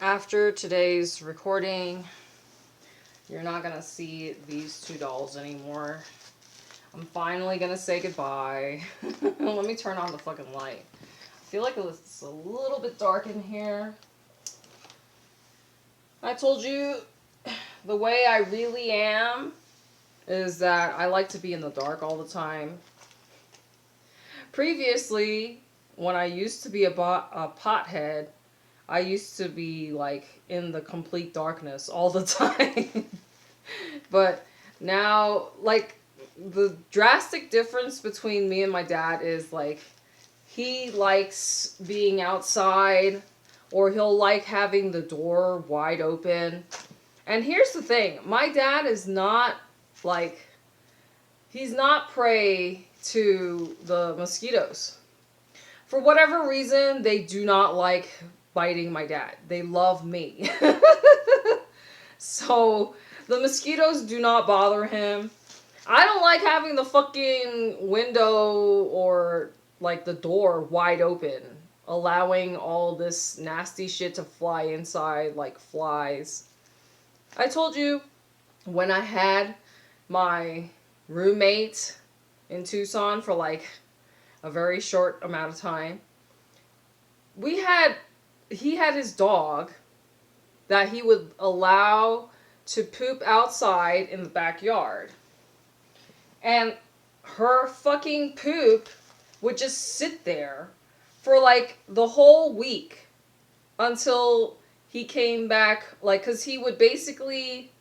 After today's recording, you're not gonna see these two dolls anymore. I'm finally gonna say goodbye. Let me turn on the fucking light. I feel like it's a little bit dark in here. I told you the way I really am is that I like to be in the dark all the time. Previously, when I used to be a pothead, I used to be like in the complete darkness all the time. But now, like, the drastic difference between me and my dad is like he likes being outside, or he'll like having the door wide open. And here's the thing, my dad is not like, he's not prey to the mosquitoes. For whatever reason, they do not like biting my dad. They love me. So the mosquitoes do not bother him. I don't like having the fucking window or like the door wide open, allowing all this nasty shit to fly inside like flies. I told you when I had my roommate in Tucson for like a very short amount of time, he had his dog that he would allow to poop outside in the backyard. And her fucking poop would just sit there for like the whole week until he came back, like, because he would basically,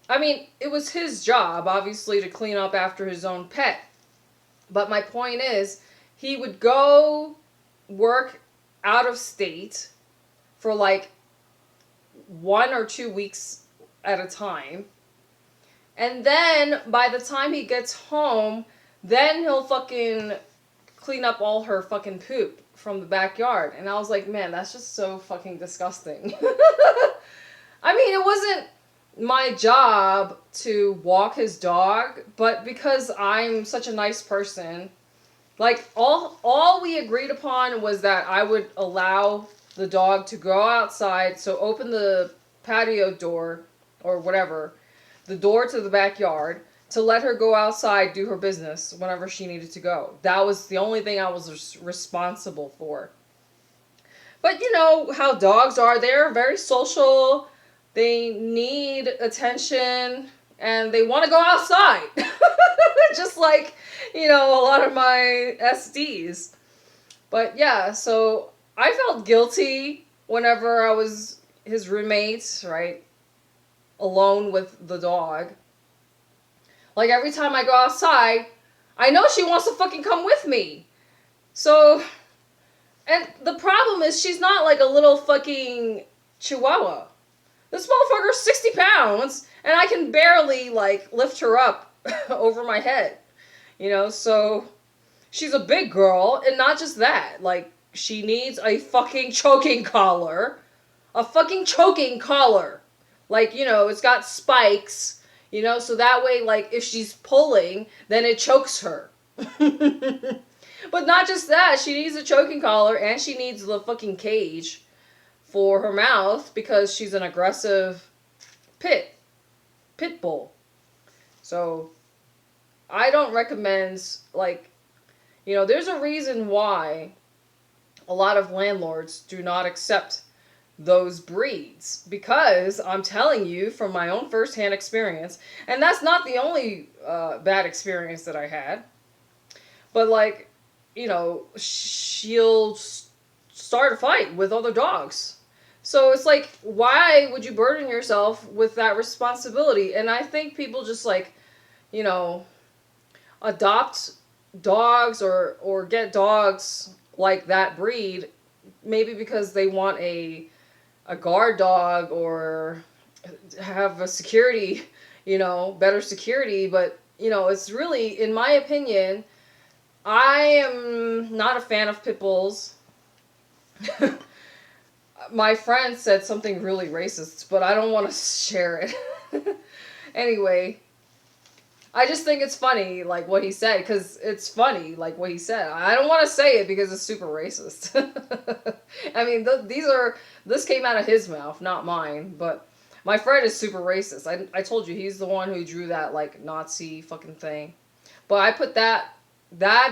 I mean, it was his job, obviously, to clean up after his own pet. But my point is, he would go work out of state for like 1 or 2 weeks at a time. And then by the time he gets home, then he'll fucking clean up all her fucking poop from the backyard. And I was like, man, that's just so fucking disgusting. I mean, it wasn't my job to walk his dog, but because I'm such a nice person, like all we agreed upon was that I would allow the dog to go outside, so open the patio door or whatever, the door to the backyard, to let her go outside, do her business whenever she needed to go. That was the only thing I was responsible for. But you know how dogs are. They're very social. They need attention and they want to go outside. Just like, you know, a lot of my SDs. But yeah, so I felt guilty whenever I was his roommate, right? Alone with the dog. Like every time I go outside, I know she wants to fucking come with me. So, and the problem is she's not like a little fucking chihuahua. This motherfucker's 60 pounds and I can barely like lift her up over my head. You know, so she's a big girl, and not just that, like she needs a fucking choking collar. A fucking choking collar. Like, you know, it's got spikes, you know, so that way, like, if she's pulling, then it chokes her. But not just that, she needs a choking collar, and she needs the fucking cage for her mouth, because she's an aggressive pit bull. So, I don't recommend, like, you know, there's a reason why a lot of landlords do not accept those breeds, because I'm telling you from my own firsthand experience, and that's not the only bad experience that I had, but like, you know, she'll start a fight with other dogs. So it's like, why would you burden yourself with that responsibility? And I think people just like, you know, adopt dogs or get dogs like that breed, maybe because they want a guard dog or have a security, you know, better security. But, you know, it's really, in my opinion, I am not a fan of pit bulls. My friend said something really racist, but I don't want to share it. Anyway, I just think it's funny, like what he said, because it's funny, like what he said. I don't want to say it because it's super racist. I mean, this came out of his mouth, not mine. But my friend is super racist. I told you he's the one who drew that like Nazi fucking thing. But I put that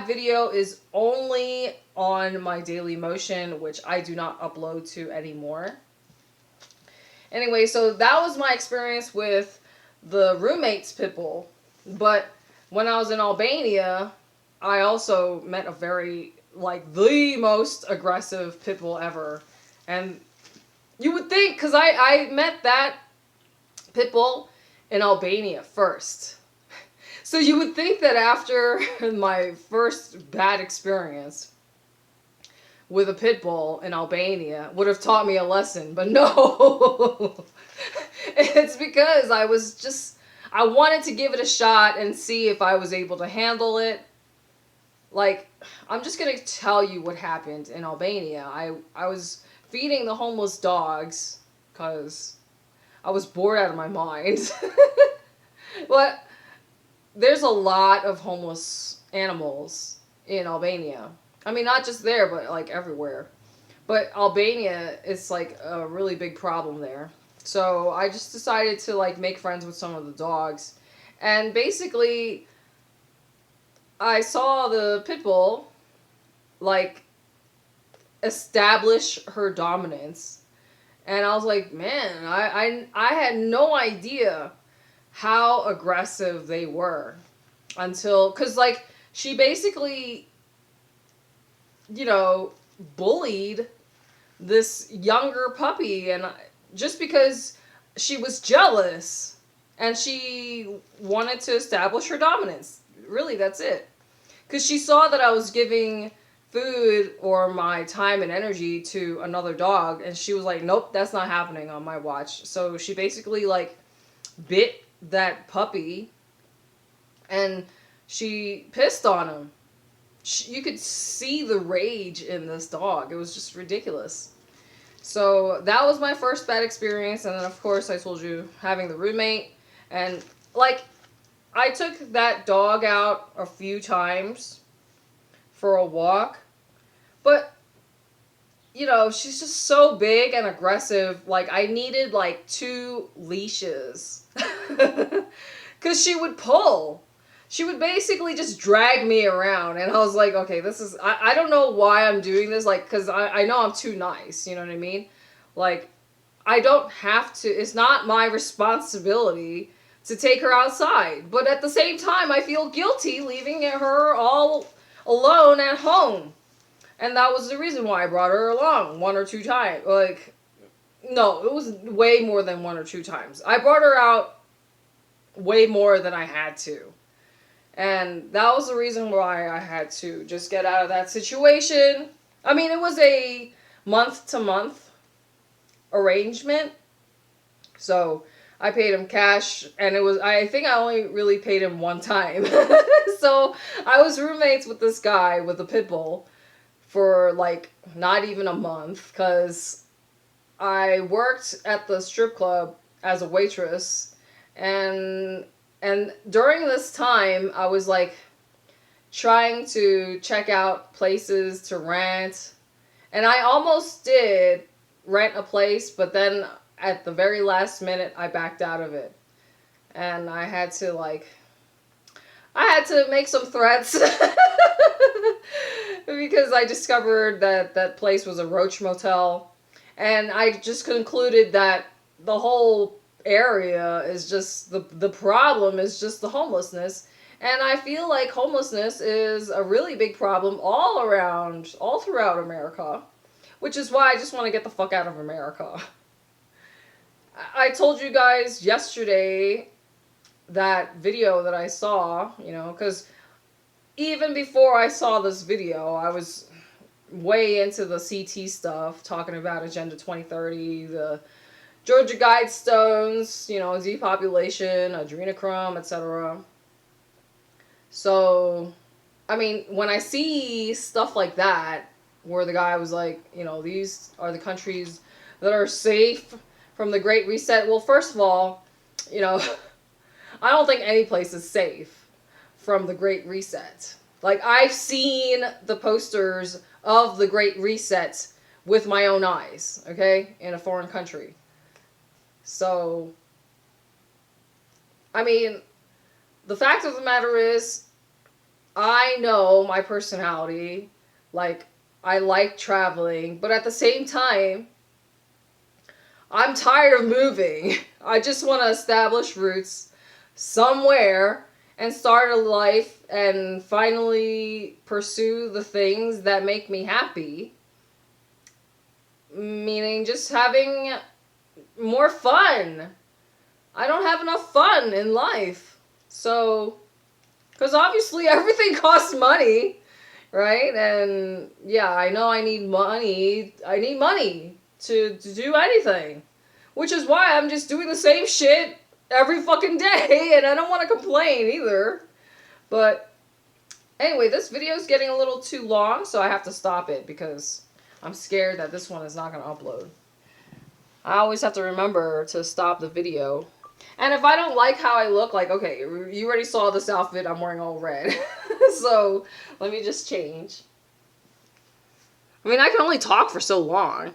video is only on my Daily Motion, which I do not upload to anymore. Anyway, so that was my experience with the roommate's pit bull. But when I was in Albania, I also met a very, like, the most aggressive pit bull ever. And you would think, because I met that pit bull in Albania first. So you would think that after my first bad experience with a pit bull in Albania would have taught me a lesson, but no. It's because I wanted to give it a shot and see if I was able to handle it. Like, I'm just going to tell you what happened in Albania. I was feeding the homeless dogs because I was bored out of my mind. But there's a lot of homeless animals in Albania. I mean, not just there, but like everywhere. But Albania is like a really big problem there. So I just decided to like make friends with some of the dogs. And basically, I saw the pit bull like establish her dominance. And I was like, man, I had no idea how aggressive they were until, because like she basically, you know, bullied this younger puppy, and just because she was jealous and she wanted to establish her dominance. Really, that's it. Because she saw that I was giving food or my time and energy to another dog, and she was like, nope, that's not happening on my watch. So she basically like bit that puppy, and she pissed on him. You could see the rage in this dog. It was just ridiculous. So that was my first bad experience, and then of course I told you having the roommate, and like I took that dog out a few times for a walk, but you know, she's just so big and aggressive. Like, I needed like 2 leashes. Because she would pull. She would basically just drag me around. And I was like, okay, this is... I don't know why I'm doing this. Like, because I know I'm too nice. You know what I mean? Like, I don't have to... It's not my responsibility to take her outside. But at the same time, I feel guilty leaving her all alone at home. And that was the reason why I brought her along 1 or 2 times. Like, no, it was way more than 1 or 2 times. I brought her out way more than I had to. And that was the reason why I had to just get out of that situation. I mean, it was a month-to-month arrangement. So I paid him cash, and I think I only really paid him 1 time. So I was roommates with this guy with a pit bull for like not even a month, because I worked at the strip club as a waitress, and during this time I was like trying to check out places to rent, and I almost did rent a place, but then at the very last minute I backed out of it, and I had to make some threats. Because I discovered that that place was a roach motel, and I just concluded that the whole area is just the problem is just the homelessness, and I feel like homelessness is a really big problem all throughout America, which is why I just want to get the fuck out of America. I told you guys yesterday that video that I saw, you know, because even before I saw this video, I was way into the CT stuff, talking about Agenda 2030, the Georgia Guidestones, you know, depopulation, adrenochrome, etc. So, I mean, when I see stuff like that, where the guy was like, you know, these are the countries that are safe from the Great Reset. Well, first of all, you know, I don't think any place is safe from the Great Reset. Like, I've seen the posters of the Great Reset with my own eyes, okay, in a foreign country. So, I mean, the fact of the matter is, I know my personality. Like, I like traveling, but at the same time, I'm tired of moving. I just want to establish roots somewhere and start a life and finally pursue the things that make me happy. Meaning just having more fun. I don't have enough fun in life. So, because obviously everything costs money, right? And yeah, I know I need money. I need money to do anything. Which is why I'm just doing the same shit every fucking day, and I don't want to complain either. But anyway, this video is getting a little too long, so I have to stop it because I'm scared that this one is not going to upload. I always have to remember to stop the video. And if I don't like how I look, like, okay, you already saw this outfit, I'm wearing all red. So, let me just change. I mean, I can only talk for so long.